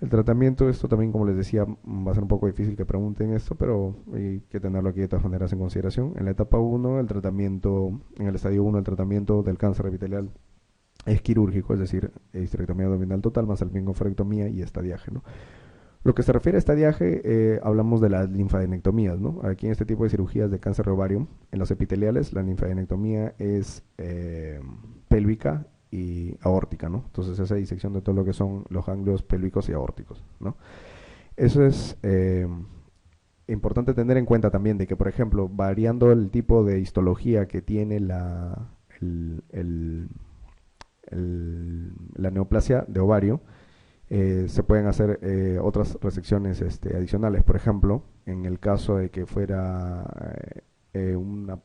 El tratamiento, esto también, como les decía, va a ser un poco difícil que pregunten esto, pero hay que tenerlo aquí de todas maneras en consideración. En la etapa uno el tratamiento, en el estadio uno el tratamiento del cáncer epitelial es quirúrgico, es decir, histerectomía abdominal total más salpingoforectomía y estadiaje, ¿no? Lo que se refiere a estadiaje, hablamos de las linfadenectomías, ¿no? Aquí en este tipo de cirugías de cáncer de ovario, en los epiteliales, la linfadenectomía es pélvica y aórtica, ¿no? Entonces esa disección de todo lo que son los ganglios pélvicos y aórticos, ¿no? Eso es importante tener en cuenta también de que, por ejemplo, variando el tipo de histología que tiene el, el, la neoplasia de ovario, se pueden hacer otras resecciones adicionales. Por ejemplo, en el caso de que fuera una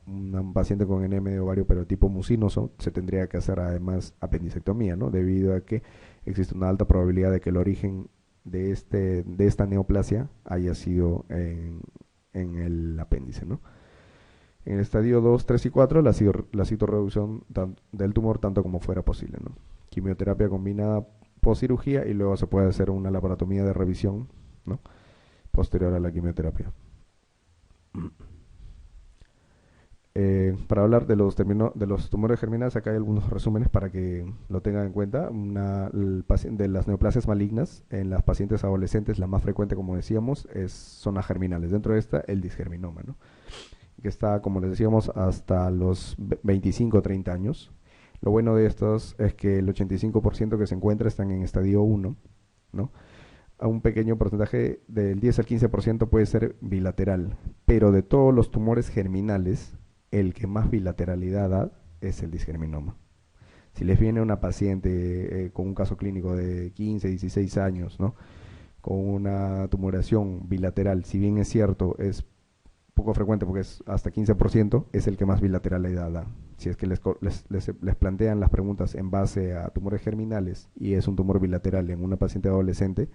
paciente con enema de ovario pero tipo mucinoso, se tendría que hacer además apendicectomía, ¿no? Debido a que existe una alta probabilidad de que el origen de esta neoplasia haya sido en el apéndice, ¿no? En el estadio 2, 3 y 4, la citorreducción del tumor tanto como fuera posible, ¿no? Quimioterapia combinada postcirugía y luego se puede hacer una laparotomía de revisión, ¿no? Posterior a la quimioterapia. Para hablar de de los tumores germinales, acá hay algunos resúmenes para que lo tengan en cuenta. De las neoplasias malignas en las pacientes adolescentes, la más frecuente, como decíamos, son las germinales. Dentro de esta, el disgerminoma, ¿no? Que está, como les decíamos, hasta los 25 o 30 años. Lo bueno de estos es que el 85% que se encuentra están en estadio uno, ¿no? A un pequeño porcentaje del 10 al 15% puede ser bilateral, pero de todos los tumores germinales, el que más bilateralidad da es el disgerminoma. Si les viene una paciente con un caso clínico de 15, 16 años, ¿no? Con una tumoración bilateral, si bien es cierto, es poco frecuente porque es hasta 15%, es el que más bilateralidad da. Si es que les plantean las preguntas en base a tumores germinales y es un tumor bilateral en una paciente adolescente,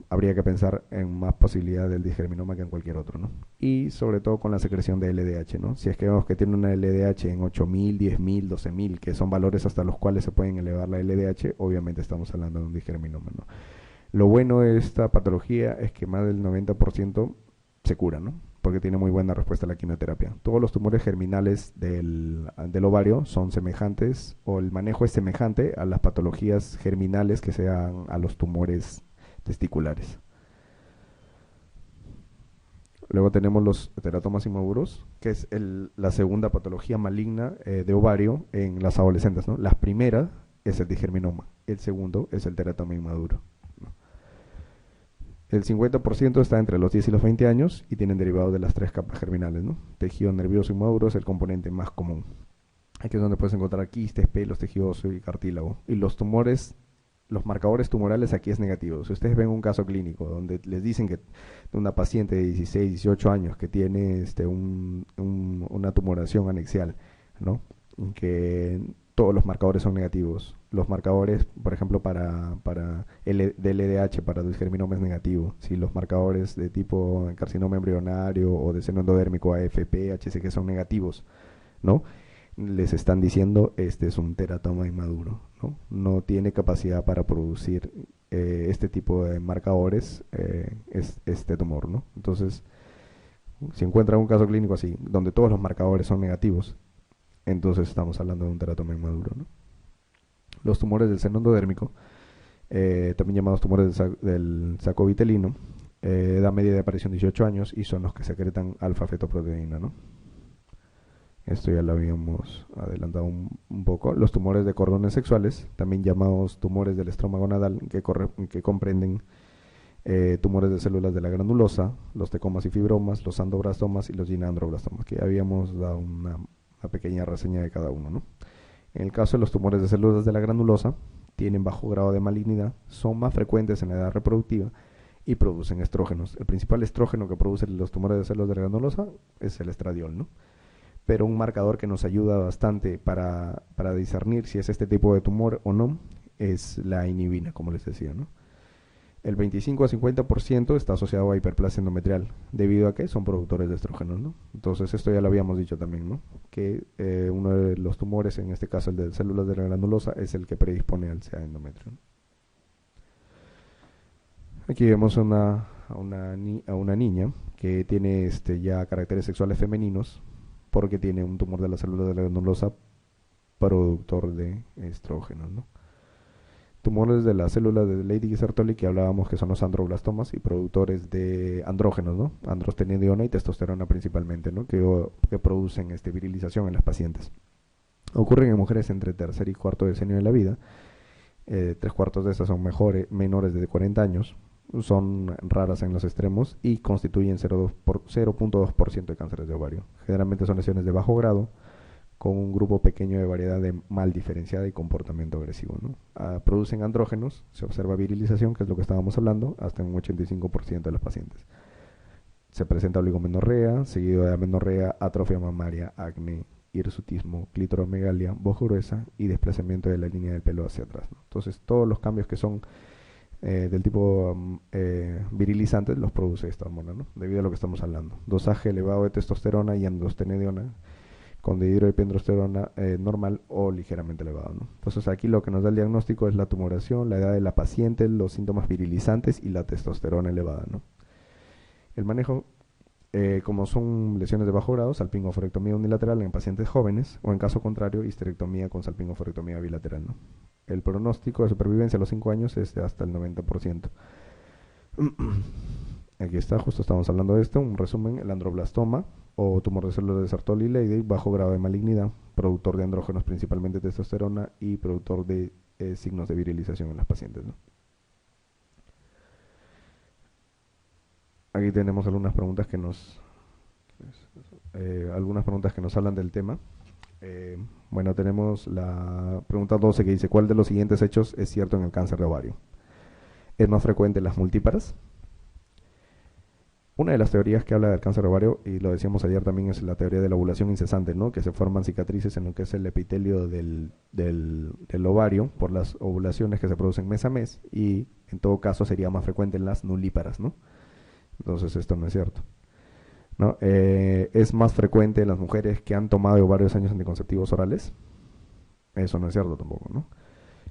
habría que pensar en más posibilidad del disgerminoma que en cualquier otro, ¿no? Y sobre todo con la secreción de LDH, ¿no? Si es que vemos que tiene una LDH en 8000, 10000, 12000, que son valores hasta los cuales se pueden elevar la LDH, obviamente estamos hablando de un disgerminoma, ¿no? Lo bueno de esta patología es que más del 90% se cura, ¿no? Porque tiene muy buena respuesta a la quimioterapia. Todos los tumores germinales del ovario son semejantes, o el manejo es semejante a las patologías germinales que se dan a los tumores testiculares. Luego tenemos los teratomas inmaduros, que es la segunda patología maligna de ovario en las adolescentes, ¿no? La primera es el disgerminoma, el segundo es el teratoma inmaduro. El 50% está entre los 10 y los 20 años y tienen derivados de las tres capas germinales, ¿no? Tejido nervioso inmaduro es el componente más común. Aquí es donde puedes encontrar quistes, pelos, tejido óseo y cartílago. Y los tumores, los marcadores tumorales aquí es negativo. Si ustedes ven un caso clínico donde les dicen que una paciente de 16, 18 años que tiene una tumoración anexial, ¿no? Que todos los marcadores son negativos. Los marcadores, por ejemplo, de LDH para disgerminoma es negativo. Si los marcadores de tipo carcinoma embrionario o de seno endodérmico AFP, HCG son negativos, ¿no? Les están diciendo este es un teratoma inmaduro, ¿no? No tiene capacidad para producir este tipo de marcadores, este tumor, ¿no? Entonces, si encuentran un caso clínico así, donde todos los marcadores son negativos, entonces estamos hablando de un teratoma inmaduro, ¿no? Los tumores del seno endodérmico, también llamados tumores del saco vitelino, edad media de aparición 18 años y son los que secretan alfa-fetoproteína, ¿no? Esto ya lo habíamos adelantado un poco. Los tumores de cordones sexuales, también llamados tumores del estroma gonadal, que comprenden tumores de células de la granulosa, los tecomas y fibromas, los andoblastomas y los ginandroblastomas, que ya habíamos dado una pequeña reseña de cada uno, ¿no? En el caso de los tumores de células de la granulosa, tienen bajo grado de malignidad, son más frecuentes en la edad reproductiva y producen estrógenos. El principal estrógeno que producen los tumores de células de la granulosa es el estradiol, ¿no? Pero un marcador que nos ayuda bastante para discernir si es este tipo de tumor o no es la inhibina, como les decía, ¿no? El 25 a 50% está asociado a hiperplasia endometrial, debido a que son productores de estrógenos, ¿no? Entonces, esto ya lo habíamos dicho también, ¿no? Que uno de los tumores, en este caso el de células de la granulosa, es el que predispone al SEA endometrio, ¿no? Aquí vemos a una niña que tiene ya caracteres sexuales femeninos porque tiene un tumor de la célula de la granulosa productor de estrógenos, ¿no? Tumores de las células de Leydig y Sertoli, que hablábamos que son los androblastomas y productores de andrógenos, ¿no? Androstenediona y testosterona principalmente, ¿no? Que producen virilización en las pacientes. Ocurren en mujeres entre tercer y cuarto decenio de la vida. Tres cuartos de estas son menores de 40 años. Son raras en los extremos y constituyen 0.2% de cánceres de ovario. Generalmente son lesiones de bajo grado, con un grupo pequeño de variedad de mal diferenciada y comportamiento agresivo, ¿no? Producen andrógenos, se observa virilización, que es lo que estábamos hablando, hasta un 85% de los pacientes. Se presenta oligomenorrea, seguido de amenorrea, atrofia mamaria, acné, hirsutismo, clitoromegalia, voz gruesa y desplazamiento de la línea del pelo hacia atrás, ¿no? Entonces, todos los cambios que son del tipo virilizantes los produce esta hormona, ¿no? Debido a lo que estamos hablando. Dosaje elevado de testosterona y androstenediona con dihidroepiandrosterona normal o ligeramente elevado, ¿no? Entonces aquí lo que nos da el diagnóstico es la tumoración, la edad de la paciente, los síntomas virilizantes y la testosterona elevada, ¿no? El manejo, como son lesiones de bajo grado, salpingoforectomía unilateral en pacientes jóvenes o en caso contrario, histerectomía con salpingoforectomía bilateral, ¿no? El pronóstico de supervivencia a los 5 años es de hasta el 90%. Aquí está, justo estamos hablando de esto, un resumen: el androblastoma o tumor de células de Sertoli y Leydig, bajo grado de malignidad, productor de andrógenos, principalmente testosterona, y productor de signos de virilización en las pacientes, ¿no? Aquí tenemos algunas preguntas que nos hablan del tema. Bueno, tenemos la pregunta 12 que dice: ¿cuál de los siguientes hechos es cierto en el cáncer de ovario? ¿Es más frecuente en las multíparas? Una de las teorías que habla del cáncer de ovario, y lo decíamos ayer también, es la teoría de la ovulación incesante, ¿no? Que se forman cicatrices en lo que es el epitelio del ovario por las ovulaciones que se producen mes a mes, y en todo caso sería más frecuente en las nulíparas, ¿no? Entonces esto no es cierto, ¿no? Es más frecuente en las mujeres que han tomado varios años anticonceptivos orales. Eso no es cierto tampoco, ¿no?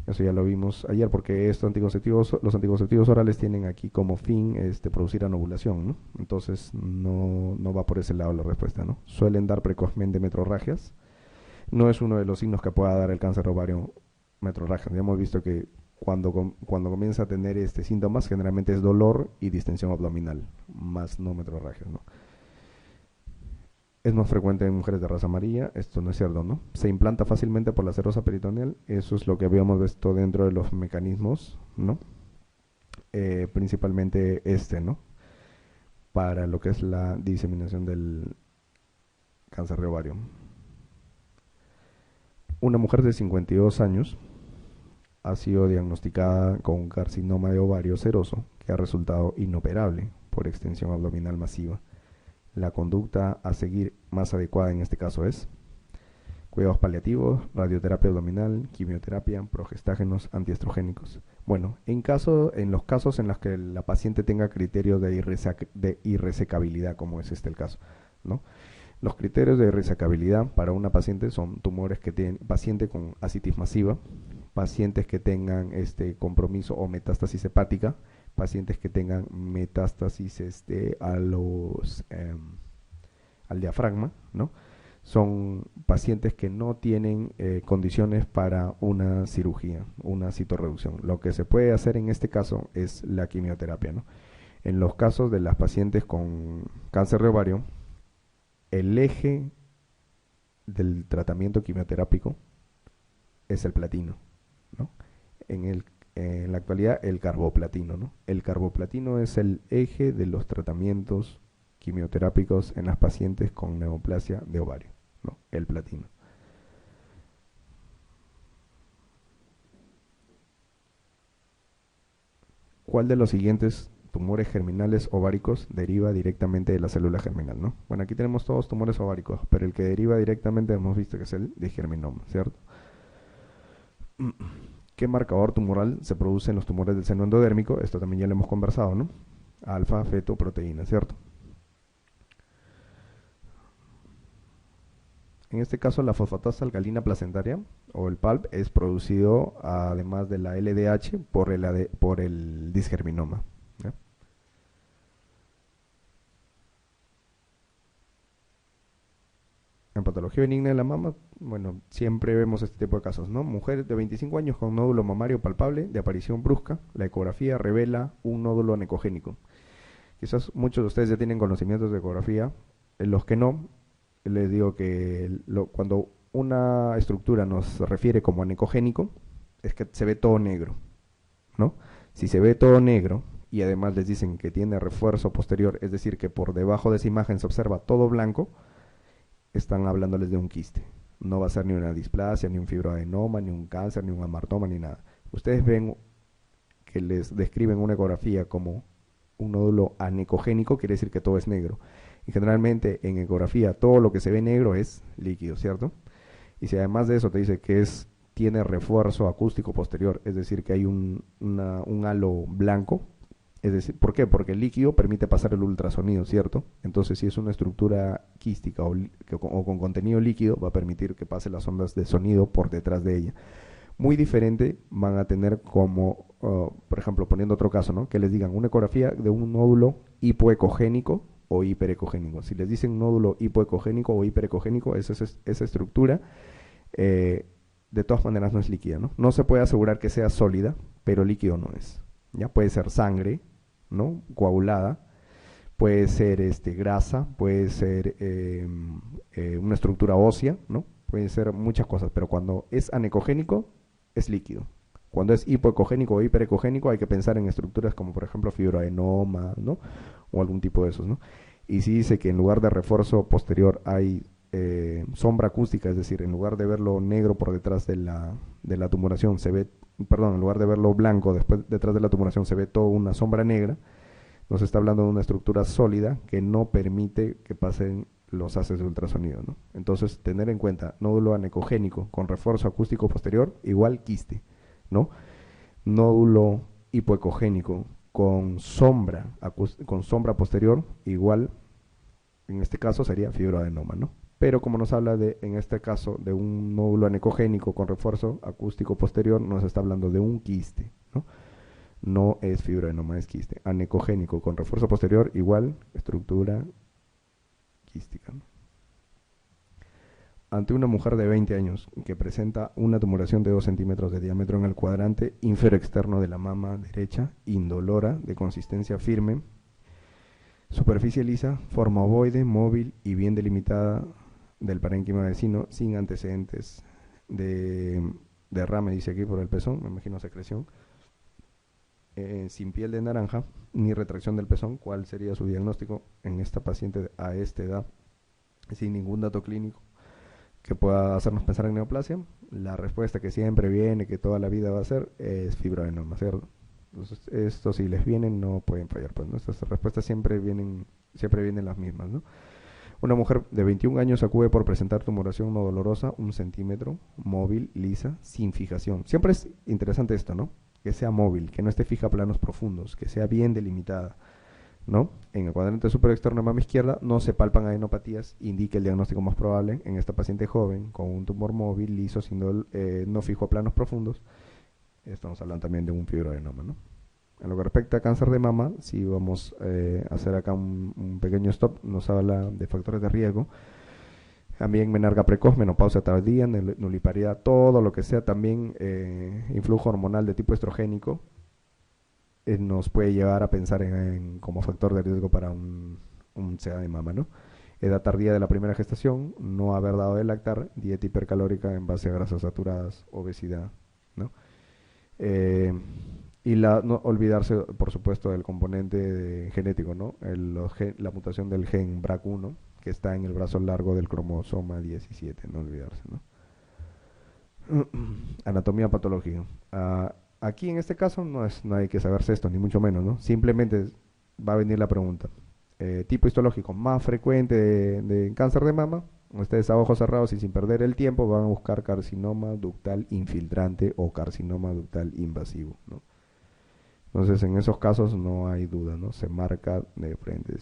Eso ya lo vimos ayer, porque los anticonceptivos orales tienen aquí como fin producir anovulación, ¿no? Entonces no va por ese lado la respuesta, ¿no? Suelen dar precozmente metrorragias. No es uno de los signos que pueda dar el cáncer ovario, metrorragias. Ya hemos visto que cuando comienza a tener síntomas, generalmente es dolor y distensión abdominal, más no metrorragias, ¿no? Es más frecuente en mujeres de raza amarilla. Esto no es cierto, ¿no? Se implanta fácilmente por la serosa peritoneal. Eso es lo que habíamos visto dentro de los mecanismos, ¿no? Principalmente ¿no? Para lo que es la diseminación del cáncer de ovario. Una mujer de 52 años ha sido diagnosticada con un carcinoma de ovario seroso que ha resultado inoperable por extensión abdominal masiva. La conducta a seguir más adecuada en este caso es cuidados paliativos, radioterapia abdominal, quimioterapia, progestágenos, antiestrogénicos. Bueno, en los casos en los que la paciente tenga criterios de irresecabilidad, como es el caso, ¿no? Los criterios de irresecabilidad para una paciente son tumores que tienen paciente con asitis masiva, pacientes que tengan compromiso o metástasis hepática, pacientes que tengan metástasis al diafragma, ¿no? Son pacientes que no tienen condiciones para una cirugía, una citorreducción. Lo que se puede hacer en este caso es la quimioterapia, ¿no? En los casos de las pacientes con cáncer de ovario, el eje del tratamiento quimioterápico es el platino, ¿no? En la actualidad, el carboplatino, ¿no? El carboplatino es el eje de los tratamientos quimioterápicos en las pacientes con neoplasia de ovario, ¿no? El platino. ¿Cuál de los siguientes tumores germinales ováricos deriva directamente de la célula germinal, ¿no? Bueno, aquí tenemos todos tumores ováricos, pero el que deriva directamente hemos visto que es el digerminoma, ¿cierto? ¿Qué marcador tumoral se produce en los tumores del seno endodérmico? Esto también ya lo hemos conversado, ¿no? Alfa, fetoproteína, ¿cierto? En este caso, la fosfatasa alcalina placentaria, o el PALP, es producido, además de la LDH, por el disgerminoma, ¿Ya? En patología benigna de la mama, bueno, siempre vemos este tipo de casos, ¿no? Mujer de 25 años con nódulo mamario palpable de aparición brusca. La ecografía revela un nódulo anecogénico. Quizás muchos de ustedes ya tienen conocimientos de ecografía. Los que no, les digo que cuando una estructura nos refiere como anecogénico, es que se ve todo negro, ¿no? Si se ve todo negro y además les dicen que tiene refuerzo posterior, es decir, que por debajo de esa imagen se observa todo blanco, están hablándoles de un quiste. No va a ser ni una displasia, ni un fibroadenoma, ni un cáncer, ni un amartoma, ni nada. Ustedes ven que les describen una ecografía como un nódulo anecogénico, quiere decir que todo es negro. Y generalmente en ecografía todo lo que se ve negro es líquido, ¿cierto? Y si además de eso te dice que tiene refuerzo acústico posterior, es decir, que hay un halo blanco, es decir, ¿por qué? Porque el líquido permite pasar el ultrasonido, ¿cierto? Entonces, si es una estructura quística o con contenido líquido, va a permitir que pase las ondas de sonido por detrás de ella. Muy diferente van a tener como, por ejemplo, poniendo otro caso, ¿no? Que les digan una ecografía de un nódulo hipoecogénico o hiperecogénico. Si les dicen nódulo hipoecogénico o hiperecogénico, esa estructura de todas maneras no es líquida, ¿no? No se puede asegurar que sea sólida, pero líquido no es. Ya puede ser sangre, ¿no? Coagulada, puede ser grasa, puede ser una estructura ósea, ¿no? Puede ser muchas cosas, pero cuando es anecogénico, es líquido. Cuando es hipoecogénico o hiperecogénico, hay que pensar en estructuras como, por ejemplo, fibroadenoma, ¿no? O algún tipo de esos, ¿no? Y si dice que en lugar de refuerzo posterior hay sombra acústica, es decir, en lugar de verlo negro por detrás de la tumoración, se ve, perdón, en lugar de verlo blanco detrás de la tumoración, se ve toda una sombra negra, nos está hablando de una estructura sólida que no permite que pasen los haces de ultrasonido, ¿no? Entonces, tener en cuenta nódulo anecogénico con refuerzo acústico posterior, igual quiste, ¿no? Nódulo hipoecogénico con sombra posterior, igual, en este caso sería fibroadenoma, ¿no? Pero como nos habla en este caso, de un nódulo anecogénico con refuerzo acústico posterior, nos está hablando de un quiste, ¿no? No es fibroadenoma, es quiste. Anecogénico con refuerzo posterior, igual, estructura quística, ¿no? Ante una mujer de 20 años que presenta una tumoración de 2 centímetros de diámetro en el cuadrante inferior externo de la mama derecha, indolora, de consistencia firme, superficie lisa, forma ovoide, móvil y bien delimitada del parénquima vecino, sin antecedentes de derrame, dice aquí, por el pezón, me imagino secreción, sin piel de naranja, ni retracción del pezón. ¿Cuál sería su diagnóstico en esta paciente a esta edad, sin ningún dato clínico que pueda hacernos pensar en neoplasia? La respuesta que siempre viene, que toda la vida va a ser, es fibroadenoma, ¿cierto? Entonces, esto si les vienen no pueden fallar, pues, ¿no? Estas respuestas siempre vienen las mismas, ¿no? Una mujer de 21 años acude por presentar tumoración no dolorosa, 1 centímetro, móvil, lisa, sin fijación. Siempre es interesante esto, ¿no? Que sea móvil, que no esté fija a planos profundos, que sea bien delimitada, ¿no? En el cuadrante superior externo de mama izquierda no se palpan adenopatías, indica el diagnóstico más probable en esta paciente joven con un tumor móvil, liso, no fijo a planos profundos. Estamos hablando también de un fibroadenoma, ¿no? En lo que respecta a cáncer de mama, si vamos a hacer acá un pequeño stop, nos habla de factores de riesgo. También menarca precoz, menopausia tardía, nuliparidad, todo lo que sea también influjo hormonal de tipo estrogénico, nos puede llevar a pensar como factor de riesgo para un SEA de mama, ¿no? Edad tardía de la primera gestación, no haber dado de lactar, dieta hipercalórica en base a grasas saturadas, obesidad, ¿no? Eh, y no olvidarse, por supuesto, del componente genético, ¿no? La mutación del gen BRCA1, que está en el brazo largo del cromosoma 17, no olvidarse, ¿no? Anatomía patológica. Aquí en este caso no hay que saberse esto, ni mucho menos, ¿no? Simplemente va a venir la pregunta. Tipo histológico más frecuente de cáncer de mama. Ustedes a ojos cerrados y sin perder el tiempo van a buscar carcinoma ductal infiltrante o carcinoma ductal invasivo, ¿no? Entonces en esos casos no hay duda, ¿no? Se marca de frente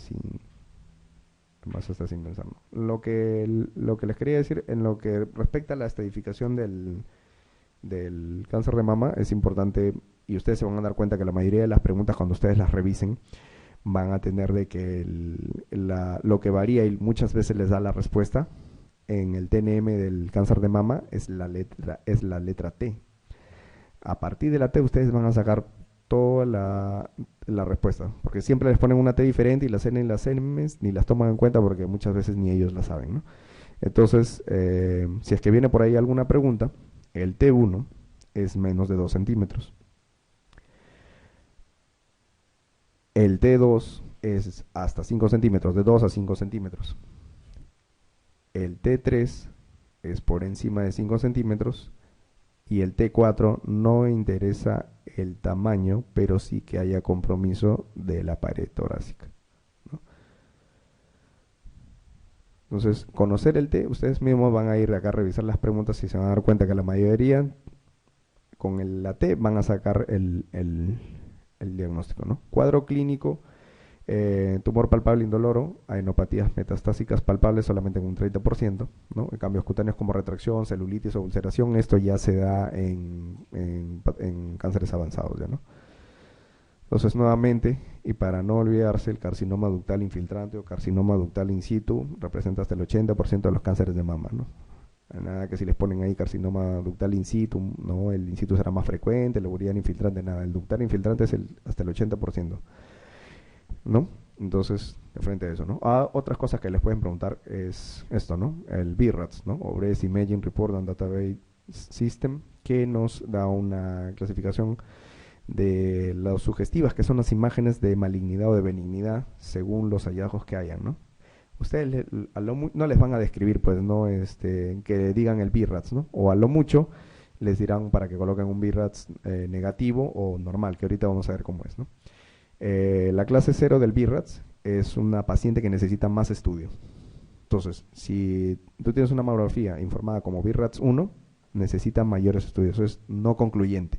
más hasta sin pensarlo. Lo que les quería decir en lo que respecta a la estadificación del cáncer de mama, es importante, y ustedes se van a dar cuenta que la mayoría de las preguntas cuando ustedes las revisen van a tener de que lo que varía y muchas veces les da la respuesta en el TNM del cáncer de mama es la letra T. A partir de la T ustedes van a sacar toda la respuesta, porque siempre les ponen una T diferente y las N y las M ni las toman en cuenta porque muchas veces ni ellos la saben, ¿no? Entonces, si es que viene por ahí alguna pregunta, el T1 es menos de 2 centímetros. El T2 es hasta 5 centímetros, de 2 a 5 centímetros. El T3 es por encima de 5 centímetros. Y el T4 no interesa el tamaño, pero sí que haya compromiso de la pared torácica, ¿no? Entonces, conocer el T, ustedes mismos van a ir acá a revisar las preguntas y se van a dar cuenta que la mayoría con la T van a sacar el diagnóstico, ¿no? Cuadro clínico, tumor palpable indoloro, adenopatías metastásicas palpables solamente en un 30%, ¿no? En cambios cutáneos como retracción, celulitis o ulceración, esto ya se da en cánceres avanzados, ¿ya, no? Entonces, nuevamente, y para no olvidarse, el carcinoma ductal infiltrante o carcinoma ductal in situ representa hasta el 80% de los cánceres de mama, ¿no? Nada que si les ponen ahí carcinoma ductal in situ, ¿no? El in situ será más frecuente, el uridán infiltrante, nada. El ductal infiltrante es hasta el 80%, ¿no? Entonces, de frente a eso, ¿no? Otras cosas que les pueden preguntar es esto, ¿no? El BRADS, ¿no? O Breast Imaging Report and Database System, que nos da una clasificación de las sugestivas, que son las imágenes de malignidad o de benignidad, según los hallazgos que hayan, ¿no? Ustedes no les van a describir, pues, ¿no? Que digan el BRADS, ¿no? O a lo mucho les dirán para que coloquen un BRADS negativo o normal, que ahorita vamos a ver cómo es, ¿no? La clase 0 del BRADS es una paciente que necesita más estudio. Entonces, si tú tienes una mamografía informada como BRADS 1, necesita mayores estudios. Eso es no concluyente.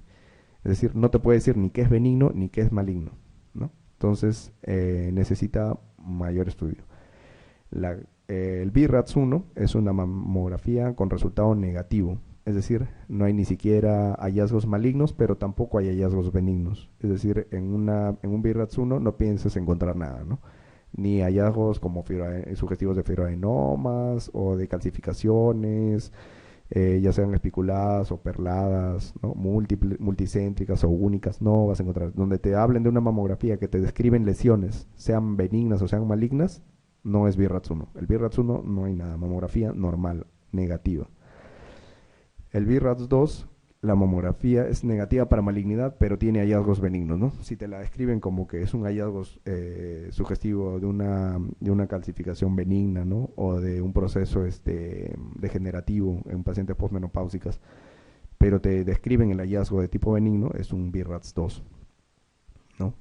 Es decir, no te puede decir ni que es benigno ni que es maligno, ¿no? Entonces, necesita mayor estudio. El BRADS 1 es una mamografía con resultado negativo. Es decir, no hay ni siquiera hallazgos malignos, pero tampoco hay hallazgos benignos. Es decir, en un BRADS 1 no pienses encontrar nada, ¿no? Ni hallazgos como sugestivos de fibroadenomas o de calcificaciones, ya sean espiculadas o perladas, ¿no? Multicéntricas o únicas, no vas a encontrar. Donde te hablen de una mamografía que te describen lesiones, sean benignas o sean malignas, no es BRADS 1. El BRADS 1 no hay nada, mamografía normal, negativa. El BRADS 2, la mamografía es negativa para malignidad, pero tiene hallazgos benignos, ¿no? Si te la describen como que es un hallazgo sugestivo de una calcificación benigna, ¿no? O de un proceso degenerativo en pacientes postmenopáusicas, pero te describen el hallazgo de tipo benigno, es un BRADS 2, ¿no?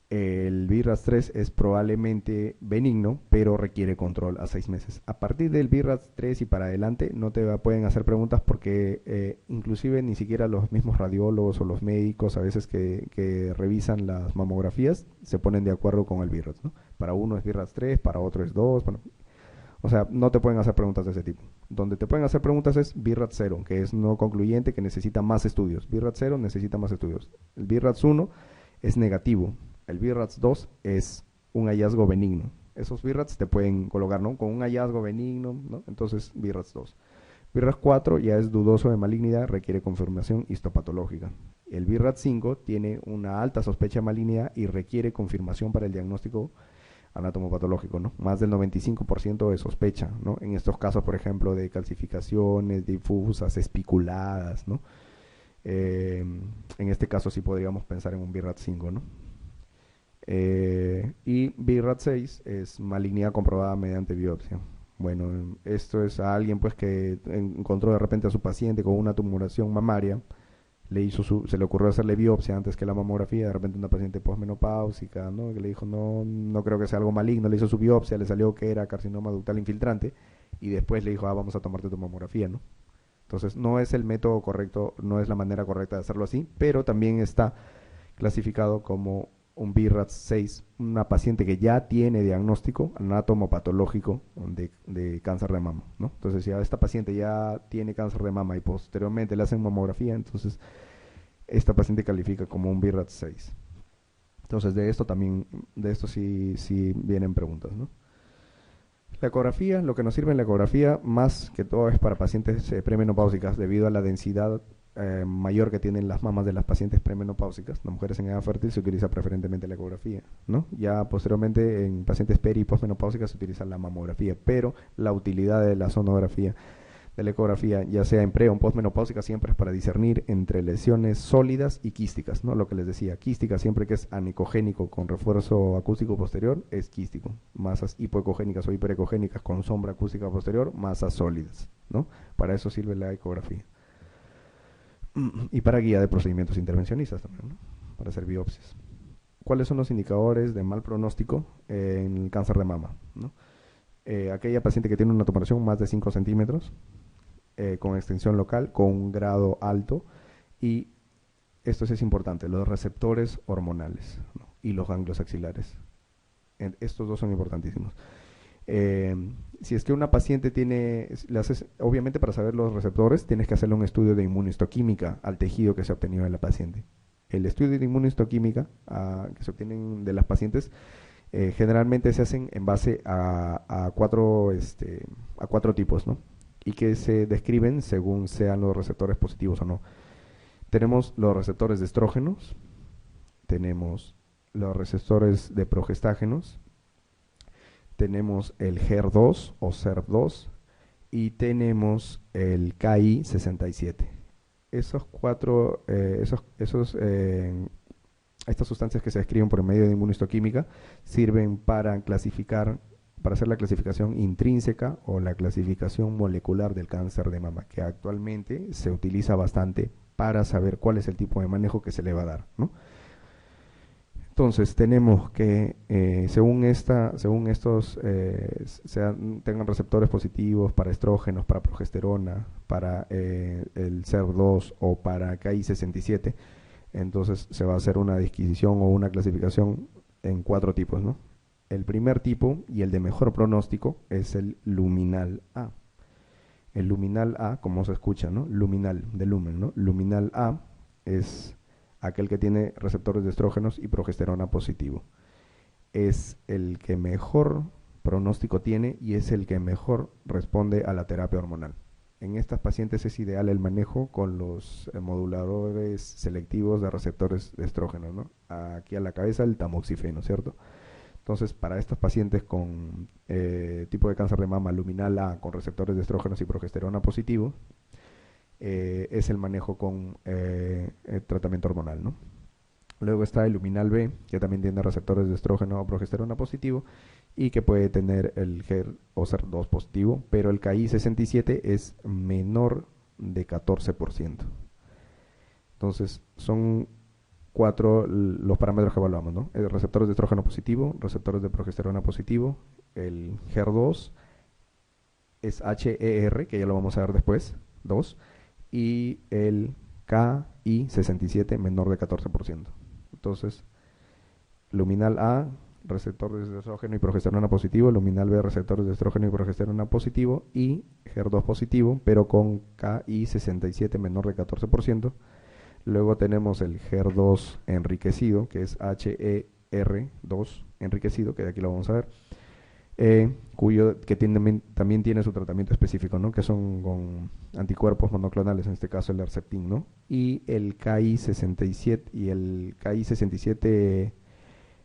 El BRADS 3 es probablemente benigno, pero requiere control a 6 meses. A partir del BRADS 3 y para adelante no te pueden hacer preguntas porque inclusive ni siquiera los mismos radiólogos o los médicos a veces que revisan las mamografías se ponen de acuerdo con el BRADS, ¿no? Para uno es BRADS 3, para otro es 2, bueno, o sea, no te pueden hacer preguntas de ese tipo. Donde te pueden hacer preguntas es BRADS 0, que es no concluyente, que necesita más estudios. BRADS 0 necesita más estudios. El BRADS 1 es negativo. El BRADS 2 es un hallazgo benigno. Esos BRADS te pueden colocar, ¿no? Con un hallazgo benigno, ¿no? Entonces, BRADS 2. BRADS 4 ya es dudoso de malignidad, requiere confirmación histopatológica. El BRADS 5 tiene una alta sospecha de malignidad y requiere confirmación para el diagnóstico anatomopatológico, ¿no? Más del 95% de sospecha, ¿no? En estos casos, por ejemplo, de calcificaciones difusas, espiculadas, ¿no? En este caso sí podríamos pensar en un BRADS 5, ¿no? Y BRADS 6 es malignidad comprobada mediante biopsia. Bueno, esto es a alguien pues que encontró de repente a su paciente con una tumoración mamaria, se le ocurrió hacerle biopsia antes que la mamografía, de repente una paciente posmenopáusica, ¿no? Que le dijo, no creo que sea algo maligno, le hizo su biopsia, le salió que era carcinoma ductal infiltrante, y después le dijo, vamos a tomarte tu mamografía, ¿no? Entonces, no es el método correcto, no es la manera correcta de hacerlo así, pero también está clasificado como un BRAF 6, una paciente que ya tiene diagnóstico anatomopatológico de cáncer de mama, ¿no? Entonces, si esta paciente ya tiene cáncer de mama y posteriormente le hacen mamografía, entonces esta paciente califica como un BRAF 6. Entonces, de esto sí vienen preguntas, ¿no? La ecografía, lo que nos sirve en la ecografía, más que todo es para pacientes premenopáusicas, debido a la densidad mayor que tienen las mamas de las pacientes premenopáusicas. Las mujeres en edad fértil se utiliza preferentemente la ecografía, ¿no? Ya posteriormente en pacientes peri y posmenopáusicas se utiliza la mamografía, pero la utilidad de la sonografía, de la ecografía, ya sea en pre o en posmenopáusica, siempre es para discernir entre lesiones sólidas y quísticas, ¿no? Lo que les decía, quística siempre que es anecogénico con refuerzo acústico posterior es quístico. Masas hipoecogénicas o hiperecogénicas con sombra acústica posterior, masas sólidas, ¿no? Para eso sirve la ecografía. Y para guía de procedimientos intervencionistas también, ¿no? Para hacer biopsias. ¿Cuáles son los indicadores de mal pronóstico en el cáncer de mama, ¿no? Aquella paciente que tiene una tumoración más de 5 centímetros, con extensión local, con un grado alto, y esto sí es importante, los receptores hormonales, ¿no? Y los ganglios axilares. Estos dos son importantísimos. Si es que una paciente tiene, obviamente para saber los receptores tienes que hacerle un estudio de inmunohistoquímica al tejido que se ha obtenido de la paciente. El estudio de inmunohistoquímica que se obtienen de las pacientes generalmente se hacen en base a cuatro tipos, ¿no? Y que se describen según sean los receptores positivos o no. Tenemos los receptores de estrógenos, tenemos los receptores de progestágenos, tenemos el HER2 o SERP2 y tenemos el Ki67. Esos cuatro, estas sustancias que se describen por medio de inmunohistoquímica sirven para clasificar, para hacer la clasificación intrínseca o la clasificación molecular del cáncer de mama, que actualmente se utiliza bastante para saber cuál es el tipo de manejo que se le va a dar, ¿no? Entonces tenemos que según estos tengan receptores positivos para estrógenos, para progesterona, para el SERP2 o para Ki67, entonces se va a hacer una disquisición o una clasificación en 4 tipos, ¿no? El primer tipo y el de mejor pronóstico es el luminal A. El luminal A, como se escucha, ¿no? Luminal, de lumen, ¿no? Luminal A es aquel que tiene receptores de estrógenos y progesterona positivo. Es el que mejor pronóstico tiene y es el que mejor responde a la terapia hormonal. En estas pacientes es ideal el manejo con los moduladores selectivos de receptores de estrógenos, ¿no? Aquí a la cabeza el tamoxifeno, ¿cierto? Entonces, para estos pacientes con tipo de cáncer de mama luminal A con receptores de estrógenos y progesterona positivo, es el manejo con tratamiento hormonal, ¿no? Luego está el luminal B, que también tiene receptores de estrógeno o progesterona positivo y que puede tener el HER o SER2 positivo, pero el Ki67 es menor de 14%. Entonces, son 4 los parámetros que evaluamos, ¿no? Receptores de estrógeno positivo, receptores de progesterona positivo, el HER2 es HER, que ya lo vamos a ver después, 2, y el Ki67 menor de 14%. Entonces, luminal A, receptores de estrógeno y progesterona positivo, luminal B, receptores de estrógeno y progesterona positivo, y HER2 positivo, pero con Ki67 menor de 14%. Luego tenemos el HER2 enriquecido, que es HER2 enriquecido, que de aquí lo vamos a ver, que también tiene su tratamiento específico, ¿no? Que son con anticuerpos monoclonales, en este caso el Herceptin, ¿no? Y el Ki67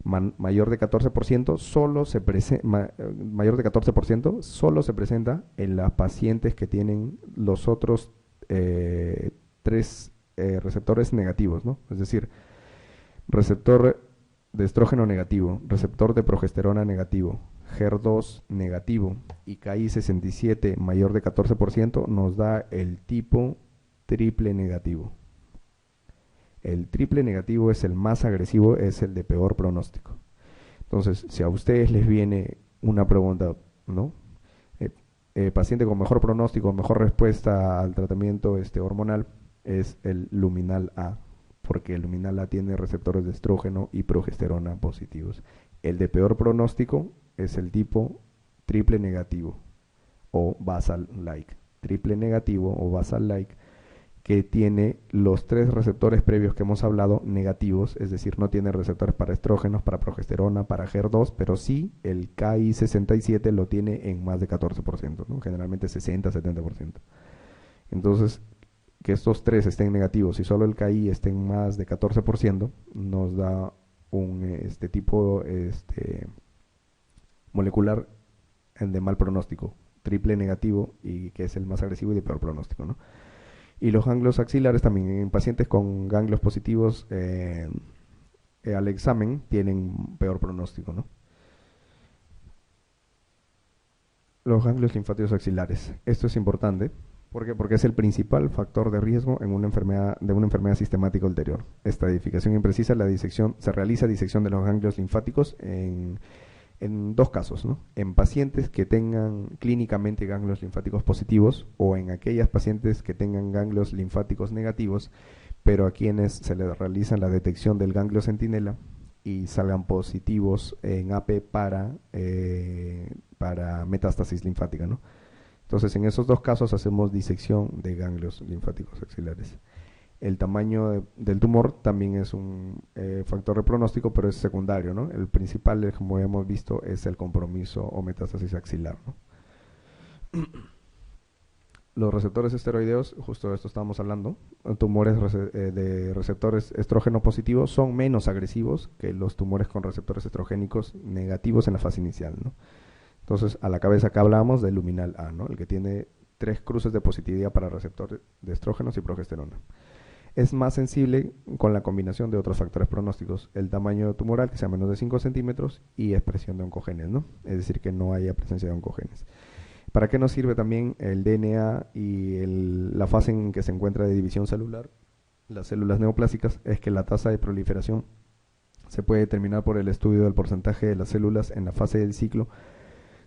mayor de 14% mayor de 14% solo se presenta en las pacientes que tienen los otros 3 receptores negativos, ¿no? Es decir, receptor de estrógeno negativo, receptor de progesterona negativo, HER2 negativo y Ki67 mayor de 14% nos da el tipo triple negativo. El triple negativo es el más agresivo, es el de peor pronóstico. Entonces, si a ustedes les viene una pregunta, ¿no? Paciente con mejor pronóstico, mejor respuesta al tratamiento hormonal, es el luminal A. porque el luminal A tiene receptores de estrógeno y progesterona positivos. El de peor pronóstico es el tipo triple negativo o basal-like. Triple negativo o basal-like, que tiene los tres receptores previos que hemos hablado negativos, es decir, no tiene receptores para estrógenos, para progesterona, para HER2, pero sí el KI67 lo tiene en más de 14%, ¿no? Generalmente 60-70%. Entonces, que estos tres estén negativos y solo el KI esté en más de 14%, nos da un tipo molecular de mal pronóstico, triple negativo, y que es el más agresivo y de peor pronóstico, ¿no? Y los ganglios axilares también en pacientes con ganglios positivos al examen tienen peor pronóstico, ¿no? Los ganglios linfáticos axilares. Esto es importante. ¿Por qué? Porque es el principal factor de riesgo en una enfermedad sistemática ulterior. Esta edificación imprecisa, se realiza disección de los ganglios linfáticos en dos casos, ¿no? En pacientes que tengan clínicamente ganglios linfáticos positivos o en aquellas pacientes que tengan ganglios linfáticos negativos, pero a quienes se les realiza la detección del ganglio centinela y salgan positivos en AP para metástasis linfática, ¿no? Entonces, en esos dos casos hacemos disección de ganglios linfáticos axilares. El tamaño del tumor también es un factor de pronóstico, pero es secundario, ¿no? El principal, como hemos visto, es el compromiso o metástasis axilar, ¿no? Los receptores esteroideos, justo de esto estábamos hablando, tumores de receptores estrógeno positivos son menos agresivos que los tumores con receptores estrogénicos negativos en la fase inicial, ¿no? Entonces, a la cabeza acá hablamos del luminal A, ¿no? El que tiene 3 cruces de positividad para receptores de estrógenos y progesterona. Es más sensible con la combinación de otros factores pronósticos, el tamaño tumoral, que sea menos de 5 centímetros, y expresión de oncogenes, ¿no? Es decir, que no haya presencia de oncogenes. ¿Para qué nos sirve también el DNA y la fase en que se encuentra de división celular? Las células neoplásicas, es que la tasa de proliferación se puede determinar por el estudio del porcentaje de las células en la fase del ciclo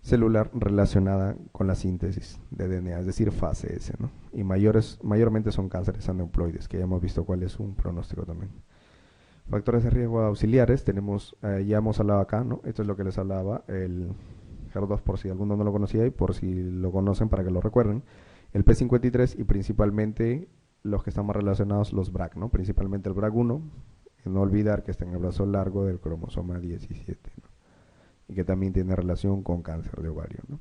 celular relacionada con la síntesis de DNA, es decir, fase S, ¿no? Y mayormente son cánceres aneuploides, que ya hemos visto cuál es un pronóstico también. Factores de riesgo auxiliares, tenemos, ya hemos hablado acá, ¿no? Esto es lo que les hablaba, el HER2 por si alguno no lo conocía y por si lo conocen para que lo recuerden, el P53 y principalmente los que están más relacionados, los BRAC, ¿no? Principalmente el BRAC1, no olvidar que está en el brazo largo del cromosoma 17, ¿no? Y que también tiene relación con cáncer de ovario, ¿no?